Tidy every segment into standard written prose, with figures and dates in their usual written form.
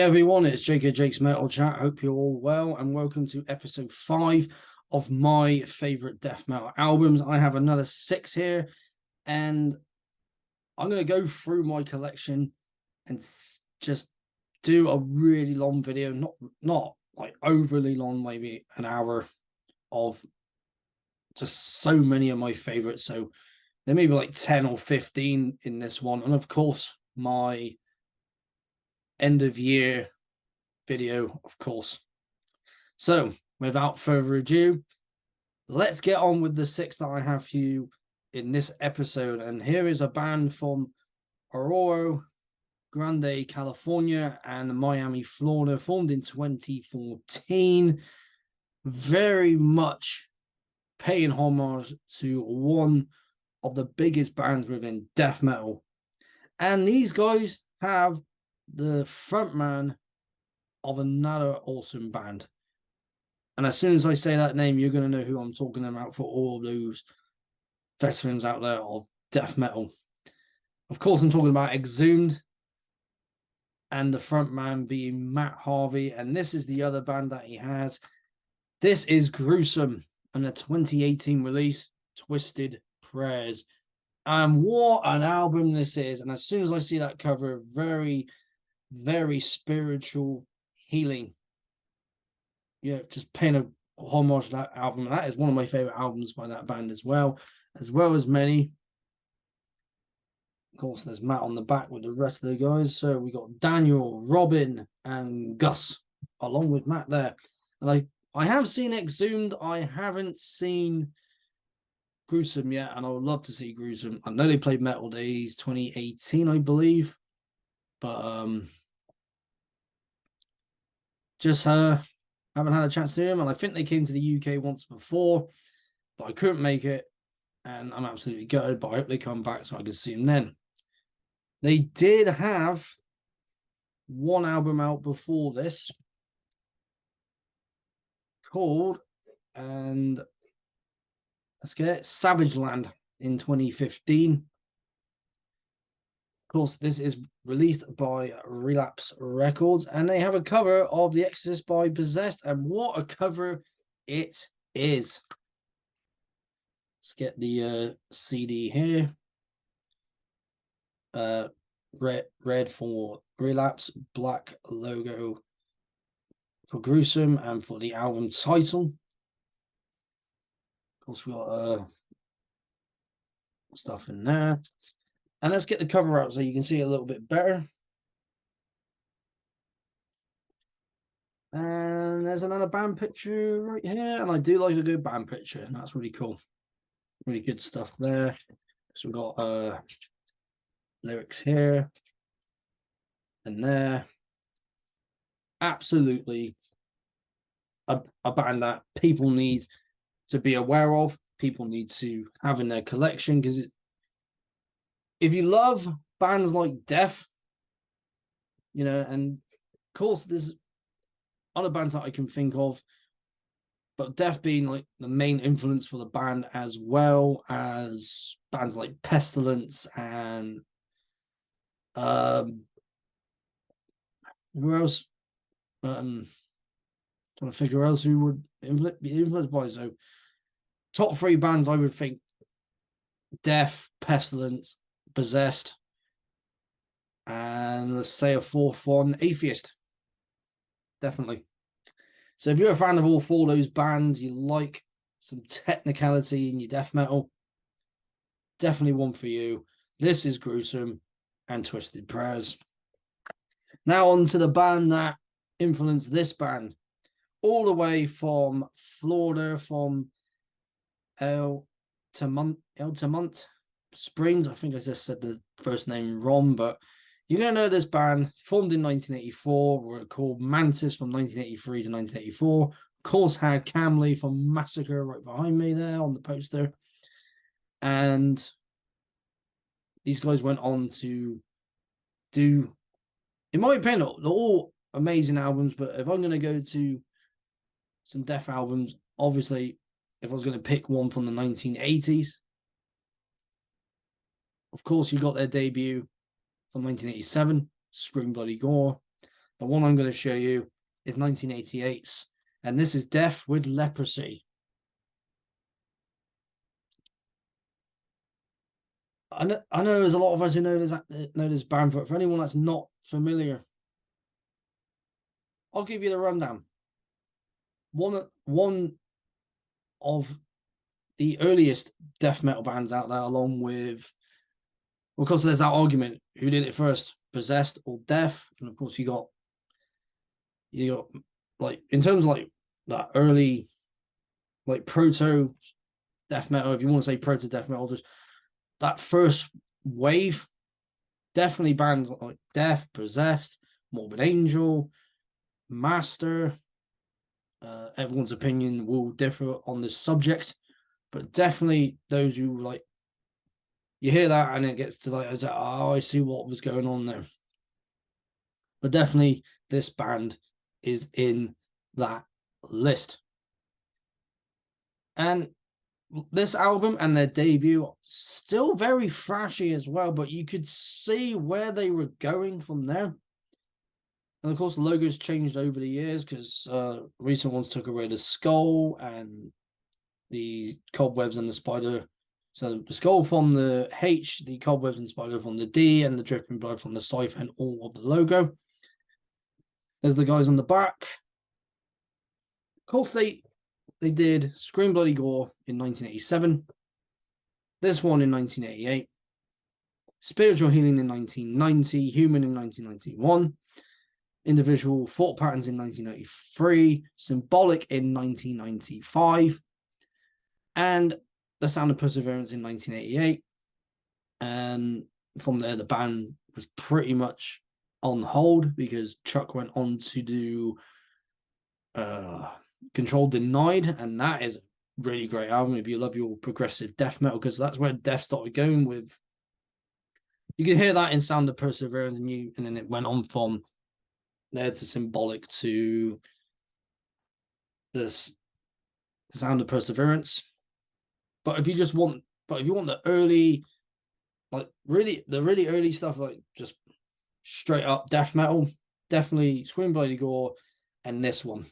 everyone, it's JK Jake's Metal Chat. Hope you're all well, and welcome to episode 5 of my favorite death metal albums. I have another 6 here, and I'm going to go through my collection and just do a really long video, not like overly long, maybe an hour, of just so many of my favorites. So there may be like 10 or 15 in this one, and of course my end of year video, of course. So without further ado, let's get on with the 6 that I have for you in this episode. And here is a band from Aurora Grande, California and Miami, Florida, formed in 2014. Very much paying homage to one of the biggest bands within death metal. And these guys have the frontman of another awesome band. And as soon as I say that name, you're going to know who I'm talking about for all of those veterans out there of death metal. Of course, I'm talking about Exhumed, and the frontman being Matt Harvey. And this is the other band that he has. This is Gruesome and the 2018 release, Twisted Prayers. And what an album this is. And as soon as I see that cover, very, very spiritual, healing. Yeah, just paying a homage to that album. And that is one of my favorite albums by that band as well as many. Of course, there's Matt on the back with the rest of the guys. So we got Daniel, Robin, and Gus along with Matt there. And I have seen Exhumed. I haven't seen Gruesome yet, and I would love to see Gruesome. I know they played Metal Days 2018, I believe, but just haven't had a chance to see them. And I think they came to the UK once before, but I couldn't make it, and I'm absolutely gutted. But I hope they come back so I can see them then. They did have one album out before this called, and let's get it, Savage Land in 2015. Of course, this is released by Relapse Records, and they have a cover of The Exorcist by Possessed, and what a cover it is. Let's get the CD here. Red for Relapse, black logo for Gruesome, and for the album title. Of course, we got stuff in there. And let's get the cover out so you can see it a little bit better. And there's another band picture right here. And I do like a good band picture, and that's really cool. Really good stuff there. So we've got lyrics here and there. Absolutely a band that people need to be aware of, people need to have in their collection, because if you love bands like Death, you know, and of course there's other bands that I can think of, but Death being like the main influence for the band, as well as bands like Pestilence and who else? Trying to figure out else who would be influenced by. So top 3 bands I would think: Death, Pestilence, Possessed, and let's say a 4th one, Atheist. Definitely. So if you're a fan of all 4 of those bands, you like some technicality in your death metal, definitely one for you. This is Gruesome and Twisted Prayers. Now on to the band that influenced this band, all the way from Florida, from El Tamont Springs. I think I just said the first name wrong, but you're going to know this band. Formed in 1984, were called Mantis from 1983 to 1984. Of course, had Camley from Massacre right behind me there on the poster. And these guys went on to do, in my opinion, they're all amazing albums. But if I'm going to go to some death albums, obviously, if I was going to pick one from the 1980s, of course, you got their debut from 1987, Scream Bloody Gore. The one I'm going to show you is 1988's, and this is Death with Leprosy. I know there's a lot of us who know this band, but for anyone that's not familiar, I'll give you the rundown. One of the earliest death metal bands out there, along with, of course, there's that argument: who did it first, Possessed or Death? And of course, you got like, in terms of like that early, like proto death metal, if you want to say proto death metal, just that first wave, definitely bands like Death, Possessed, Morbid Angel, Master. Everyone's opinion will differ on this subject, but definitely those who like, you hear that and it gets to like, oh, I see what was going on there. But definitely this band is in that list. And this album and their debut, still very thrashy as well, but you could see where they were going from there. And of course, the logo's changed over the years because recent ones took away the skull and the cobwebs and the spider. So the skull from the H, the cobwebs and spider from the D, and the dripping blood from the scythe and all of the logo. There's the guys on the back. Of course, they did Scream Bloody Gore in 1987. This one in 1988. Spiritual Healing in 1990. Human in 1991. Individual Thought Patterns in 1993. Symbolic in 1995. And The Sound of Perseverance in 1988. And from there, the band was pretty much on hold because Chuck went on to do Control Denied, and that is a really great album if you love your progressive death metal, because that's where Death started going with. You can hear that in Sound of Perseverance, and then it went on from there to Symbolic to this Sound of Perseverance. But if you want the early, like the really early stuff, like just straight up death metal, definitely Scream Bloody Gore and this one.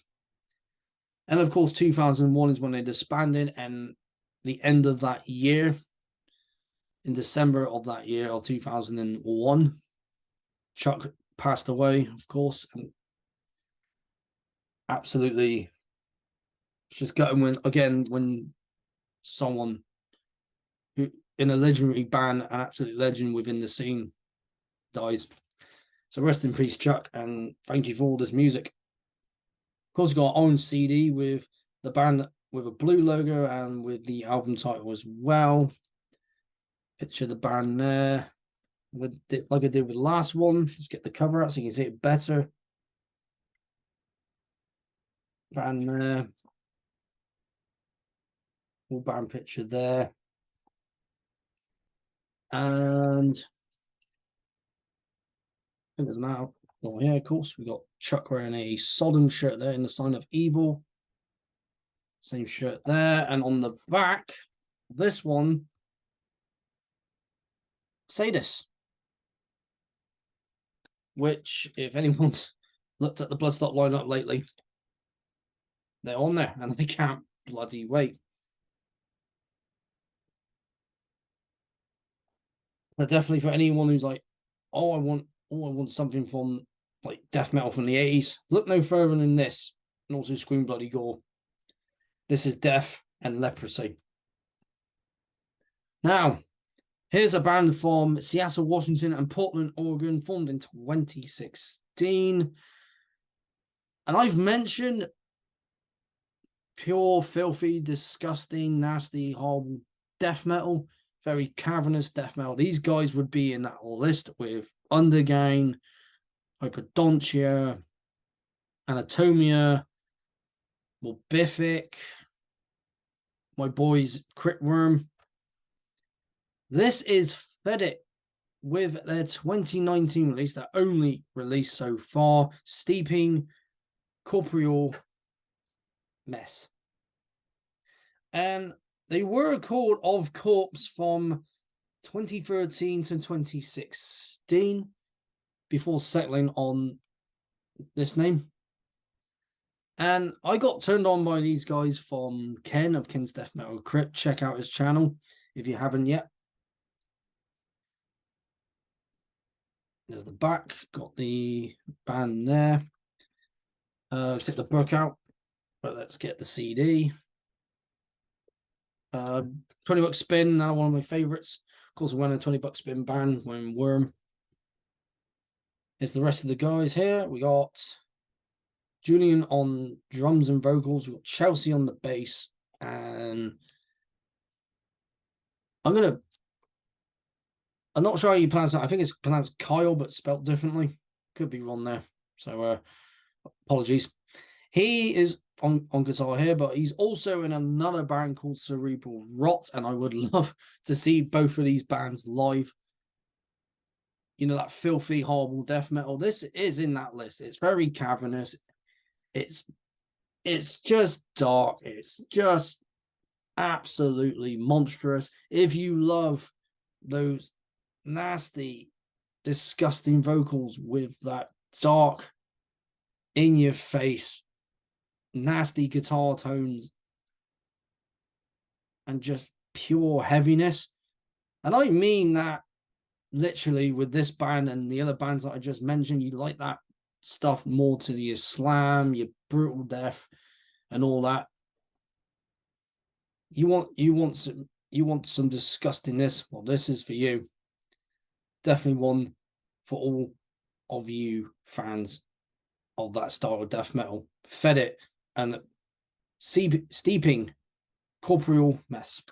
And of course, 2001 is when they disbanded, and the end of that year, in December of that year of 2001, Chuck passed away, of course, and absolutely, it's just gutting when someone who in a legendary band, an absolute legend within the scene, dies. So rest in peace, Chuck, and thank you for all this music. Of course, we've got our own CD with the band with a blue logo and with the album title as well. Picture the band there, like I did with the last one. Let's get the cover out so you can see it better. Band there. Full band picture there. And I think there's now. Oh, yeah, of course, we got Chuck wearing a Sodom shirt there in the sign of evil. Same shirt there. And on the back, this one, Sadist. Which, if anyone's looked at the Bloodstock lineup lately, they're on there and they can't bloody wait. But definitely for anyone who's like, I want something from like death metal from the 80s, look no further than this, and also Scream Bloody Gore. This is Death and Leprosy. Now, here's a band from Seattle, Washington and Portland, Oregon, formed in 2016. And I've mentioned pure, filthy, disgusting, nasty, horrible death metal, very cavernous death metal. These guys would be in that list with Undergang, Hypodontia, Anatomia, Morbific, my boys Critworm. This is Fetid with their 2019 release, their only release so far, Steeping Corporeal Mess. And they were called Of Corpse from 2013 to 2016 before settling on this name. And I got turned on by these guys from Ken of Ken's Death Metal Crypt. Check out his channel if you haven't yet. There's the back, got the band there. Take the book out, but let's get the CD. 20 buck spin, now one of my favorites. Of course, I went a 20 buck spin band when Worm. Is the rest of the guys here. We got Julian on drums and vocals. We've got Chelsea on the bass. And I'm not sure how you pronounce that. I think it's pronounced Kyle, but spelt differently. Could be wrong there. So apologies. He is on guitar here, but he's also in another band called Cerebral Rot, and I would love to see both of these bands live. You know, that filthy, horrible death metal. This is in that list. It's very cavernous. It's just dark. It's just absolutely monstrous. If you love those nasty, disgusting vocals with that dark, in your face, nasty guitar tones, and just pure heaviness. And I mean that literally with this band and the other bands that I just mentioned. You like that stuff more to your slam, your brutal death, and all that. You want some disgustingness. Well, this is for you. Definitely one for all of you fans of that style of death metal. Fetid and steeping corporeal mess.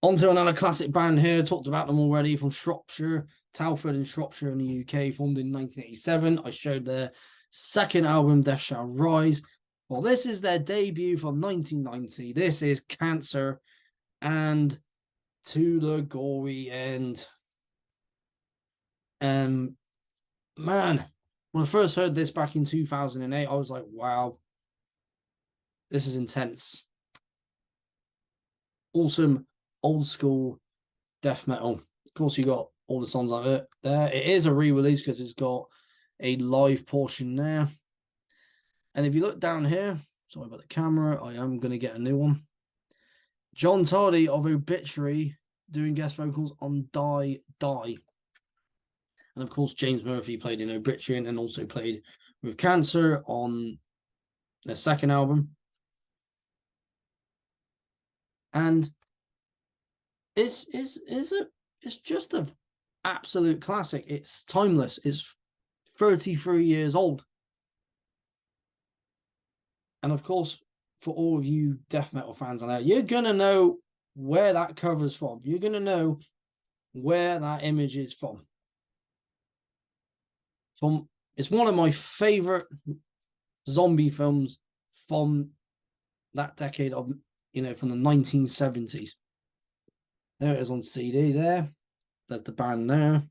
On to another classic band here. Talked about them already, from Shropshire, Talford in Shropshire in the UK, formed in 1987. I showed their second album, Death Shall Rise. Well, this is their debut from 1990. This is Cancer and To the Gory End. And man, when I first heard this back in 2008, I was like, wow, this is intense. Awesome old school death metal. Of course, you got all the songs like it there. It is a re-release because it's got a live portion there. And if you look down here, sorry about the camera, I am going to get a new one. John Tardy of Obituary doing guest vocals on Die Die. And of course, James Murphy played in Obituary and also played with Cancer on their second album. And it's just an absolute classic. It's timeless. It's 33 years old. And of course, for all of you death metal fans out there, you're going to know where that cover's from. You're going to know where that image is from. It's one of my favorite zombie films from that decade of, from the 1970s. There it is on CD there. There's the band there.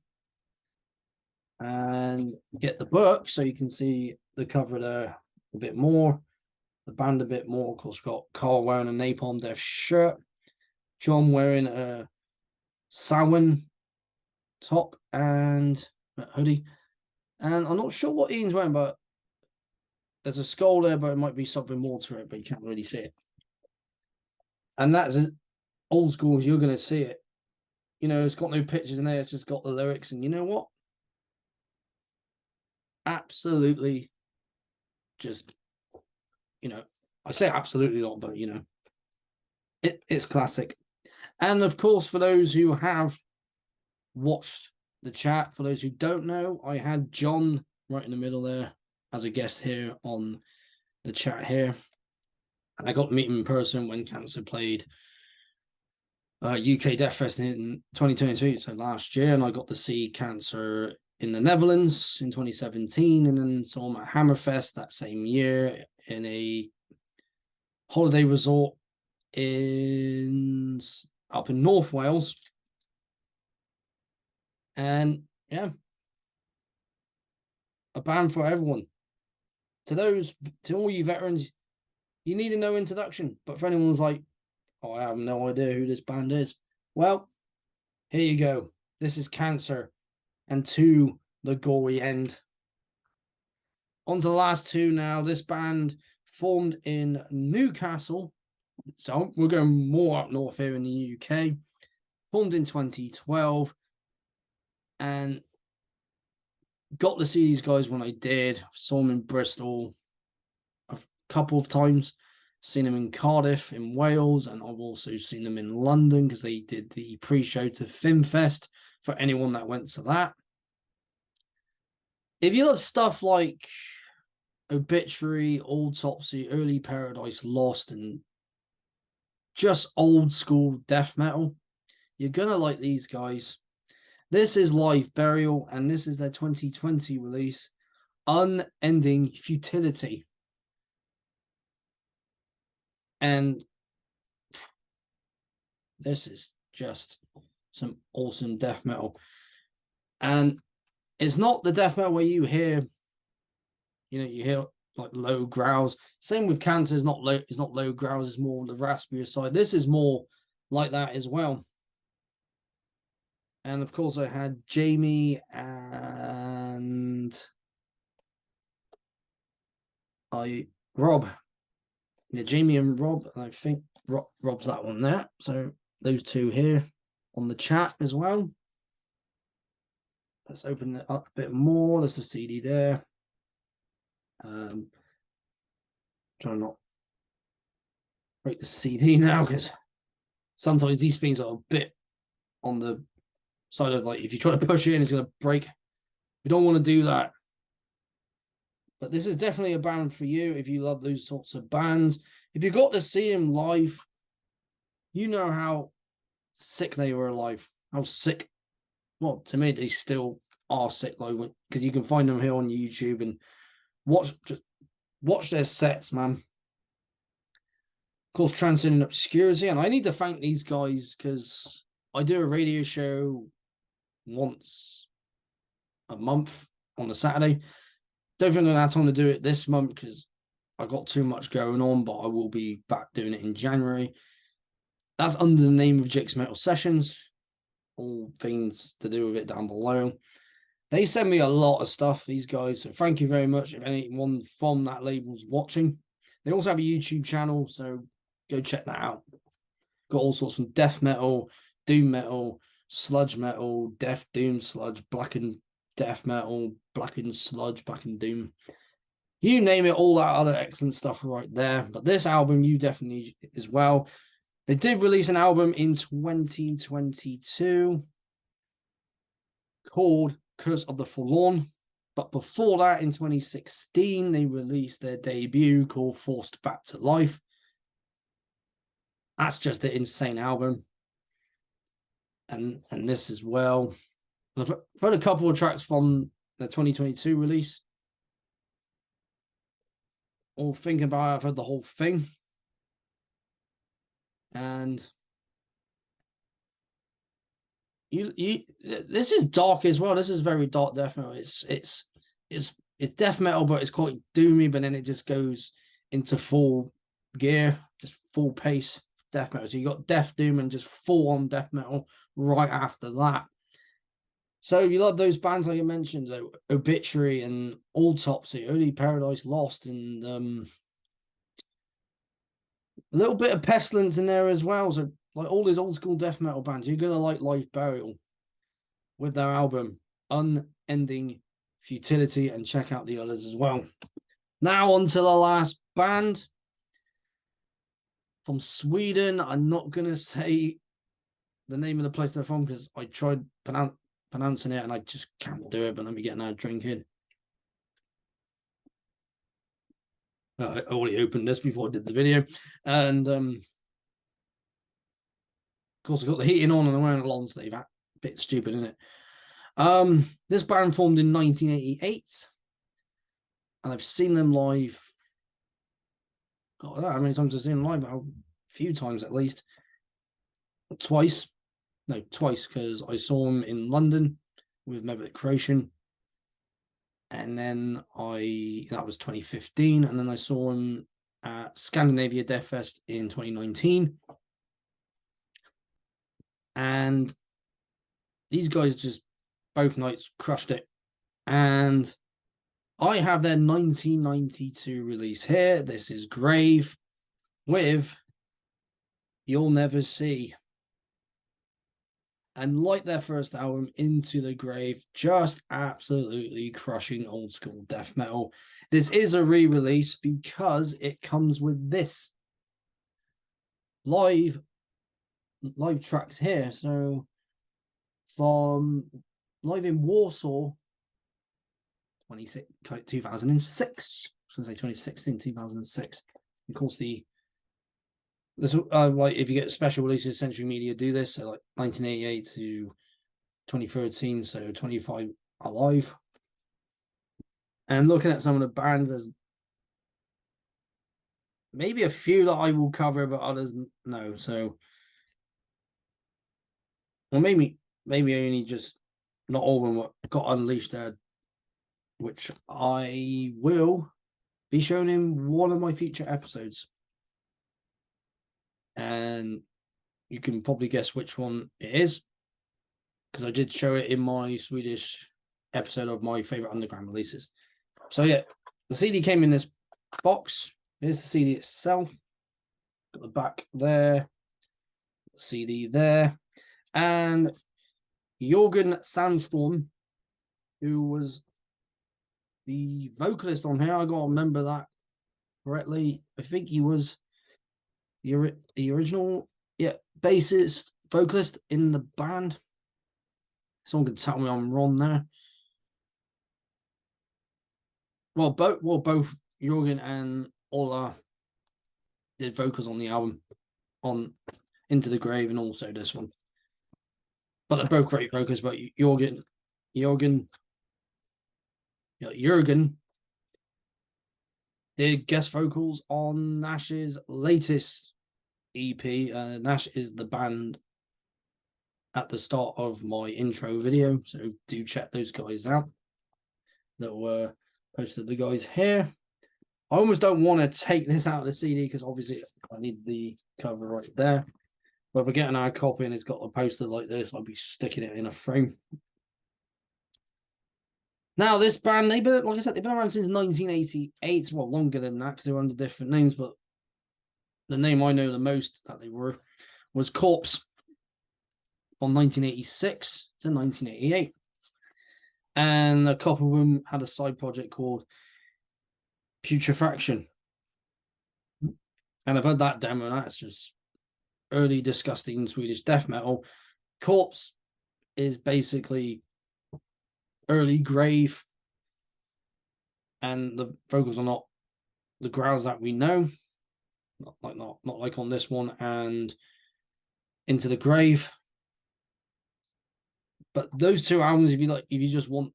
And get the book so you can see the cover there a bit more. The band a bit more. Of course, we've got Carl wearing a Napalm Death shirt. John wearing a Samhain top and a hoodie. And I'm not sure what Ian's wearing, but there's a skull there, but it might be something more to it, but you can't really see it. And that's as old school as you're going to see it. It's got no pictures in there. It's just got the lyrics. And you know what? Absolutely just, I say absolutely not, but, it's classic. And, of course, for those who have watched the chat, for those who don't know, I had John right in the middle there as a guest here on the chat here. And I got to meet him in person when Cancer played UK Death Fest in 2022, so last year, and I got to see Cancer in the Netherlands in 2017, and then saw him at Hammerfest that same year in a holiday resort up in North Wales. And yeah, a band for everyone. To all you veterans, you need no introduction. But for anyone who's like, oh, I have no idea who this band is, well, here you go. This is Cancer and To the Gory End. On to the last two now. This band formed in Newcastle. So we're going more up north here in the UK. Formed in 2012. And got to see these guys when I did. Saw them in Bristol a couple of times. Seen them in Cardiff, in Wales, and I've also seen them in London because they did the pre-show to FilmFest for anyone that went to that. If you love stuff like Obituary, Autopsy, Early Paradise Lost, and just old school death metal, you're gonna like these guys. This is Live Burial, and this is their 2020 release, Unending Futility. And this is just some awesome death metal. And it's not the death metal where you hear, you hear like low growls. Same with Cancer, it's not low growls, it's more the raspier side. This is more like that as well. And of course I had Jamie and Rob. Yeah, Jamie and Rob, and I think Rob's that one there. So those two here on the chat as well. Let's open it up a bit more. There's the CD there. Trying to not break the CD now because sometimes these things are a bit on the side of, like, if you try to push it in, it's going to break. We don't want to do that. But this is definitely a band for you if you love those sorts of bands. If you got to see them live, you know how sick they were live. How sick. Well, to me, they still are sick live because you can find them here on YouTube and watch their sets, man. Of course, Transcending Obscurity. And I need to thank these guys because I do a radio show once a month on a Saturday. Don't think I'm going to have time to do it this month because I got too much going on, but I will be back doing it in January. That's under the name of Jix Metal Sessions. All things to do with it down below. They send me a lot of stuff, these guys, so thank you very much if anyone from that label's watching. They also have a YouTube channel, so go check that out. Got all sorts of death metal, doom metal, sludge metal, death, doom, sludge, blackened death metal, blackened sludge, blackened doom. You name it, all that other excellent stuff right there. But this album, you definitely as well. They did release an album in 2022 called Curse of the Forlorn. But before that, in 2016, they released their debut called Forced Back to Life. That's just an insane album. And this as well. I've heard a couple of tracks from the 2022 release. All thinking about it, I've heard the whole thing. And this is dark as well. This is very dark death metal. It's death metal, but it's quite doomy, but then it just goes into full gear, just full pace death metal. So you got death doom and just full on death metal right after that. So you love those bands like you mentioned, Obituary and Autopsy, Early Paradise Lost, and a little bit of Pestilence in there as well. So like all these old school death metal bands, you're gonna like Live Burial with their album Unending Futility, and check out the others as well. Now on to the last band from Sweden. I'm not gonna say the name of the place they're from because I tried pronouncing it and I just can't do it. But let me get another drink in. I already opened this before I did the video, and of course I got the heating on and I'm wearing a long sleeve. A bit stupid, isn't it? This band formed in 1988, and I've seen them live. God, how many times I've seen them live? A few times at least. Twice, because I saw them in London with Meverick Creation. And then that was 2015. And then I saw them at Scandinavia Death Fest in 2019. And these guys just both nights crushed it. And I have their 1992 release here. This is Grave with You'll Never See. And like their first album, Into the Grave, just absolutely crushing old school death metal. This is a re-release because it comes with this live tracks here. So from live in Warsaw, 2006. I was going to say 2016, 2006. Of course, this like if you get special releases, Century Media do this. So like 1988 to 2013, so 25 Alive. And looking at some of the bands, there's maybe a few that I will cover, but others no. So, well, maybe only just not all of them got unleashed there, which I will be shown in one of my future episodes. And you can probably guess which one it is, because I did show it in my Swedish episode of my favorite underground releases. So yeah, the CD came in this box. Here's the CD itself. Got the back there, CD there, and Jorgen Sandstorm, who was the vocalist on here. I gotta remember that correctly. I think he was the original, bassist, vocalist in the band. Someone could tell me I'm wrong there. Well, both Jorgen and Ola did vocals on the album, on Into the Grave, and also this one. But they're both great vocals. But Jorgen did guest vocals on Nash's latest EP. Nash is the band at the start of my intro video, so do check those guys out that were posted. The guys here. I almost don't want to take this out of the CD because obviously I need the cover right there. But if we're getting our copy and it's got a poster like this, I'll be sticking it in a frame. Now, this band, like I said, they've been around since 1988. Well, longer than that because they were under different names. But the name I know the most that they were was Corpse from 1986 to 1988. And a couple of them had a side project called Putrefaction. And I've heard that demo, and that's just early disgusting Swedish death metal. Corpse is basically early Grave, and the vocals are not the growls that we know, not like on this one and Into the Grave. But those two albums, if you just want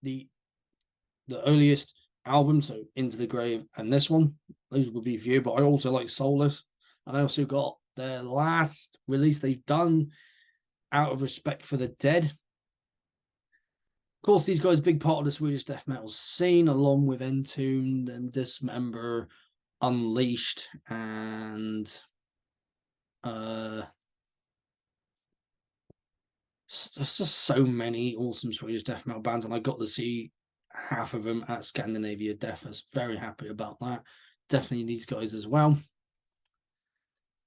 the earliest album, so Into the Grave and this one, those would be for you. But I also like Soulless, and I also got their last release they've done, Out of Respect for the Dead. Of course, these guys are a big part of the Swedish death metal scene, along with Entombed and Dismember, Unleashed, and there's just so many awesome Swedish death metal bands, and I got to see half of them at Scandinavia Death. I was very happy about that. Definitely these guys as well.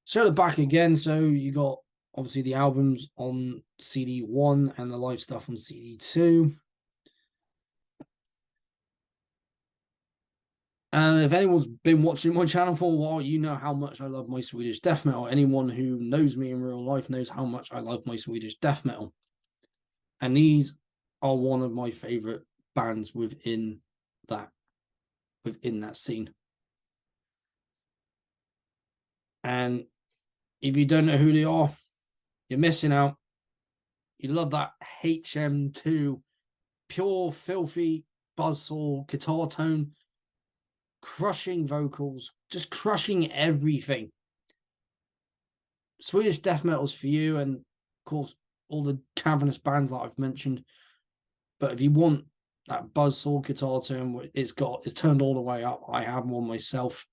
So the back again, so you got obviously the albums on CD1 and the live stuff on CD2. And if anyone's been watching my channel for a while, you know how much I love my Swedish death metal. Anyone who knows me in real life knows how much I love my Swedish death metal. And these are one of my favorite bands within that scene. And if you don't know who they are, you're missing out. You love that HM2, pure, filthy buzzsaw guitar tone, crushing vocals, just crushing everything. Swedish death metal's for you, and of course, all the cavernous bands that I've mentioned. But if you want that buzzsaw guitar tone, it's turned all the way up. I have one myself.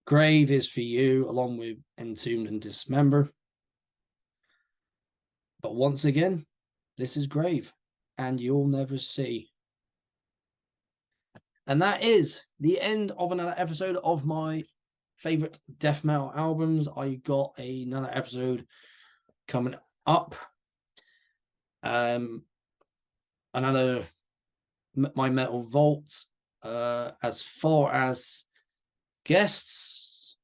Grave is for you, along with Entombed and Dismember. But once again, this is Grave, and You'll Never See. And that is the end of another episode of my favorite death metal albums. I got another episode coming up. Another My Metal Vault. As far as guests,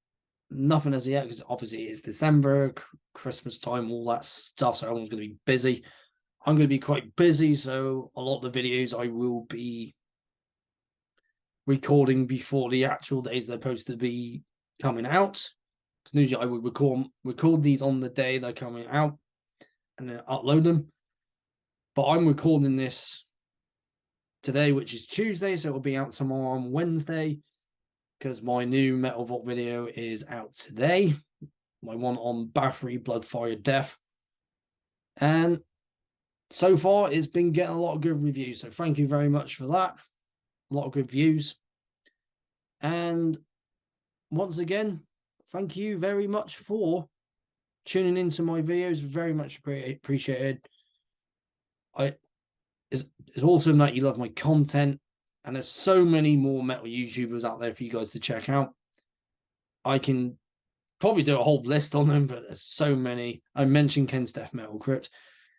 nothing as yet, because obviously it's December, Christmas time, all that stuff, so everyone's going to be busy. I'm going to be quite busy, so a lot of the videos I will be recording before the actual days they're supposed to be coming out. Because usually I would record these on the day they're coming out and then upload them. But I'm recording this today, which is Tuesday, so it'll be out tomorrow on Wednesday, because my new Metal Vault video is out today. My one on Bathory, Blood, Fire, Death. And so far, it's been getting a lot of good reviews. So thank you very much for that. A lot of good views. And once again, thank you very much for tuning into my videos. Very much appreciated. It's awesome that you love my content. And there's so many more metal YouTubers out there for you guys to check out. I can probably do a whole list on them, but there's so many. I mentioned Ken's Death Metal Crypt.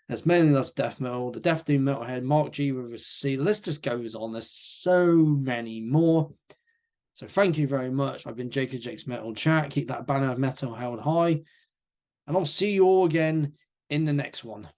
There's Mainly Loves Death Metal, the Death Doom Metalhead, Mark G with a C. The list just goes on. There's so many more. So thank you very much. I've been Jacob Jake's Metal Chat. Keep that banner of metal held high. And I'll see you all again in the next one.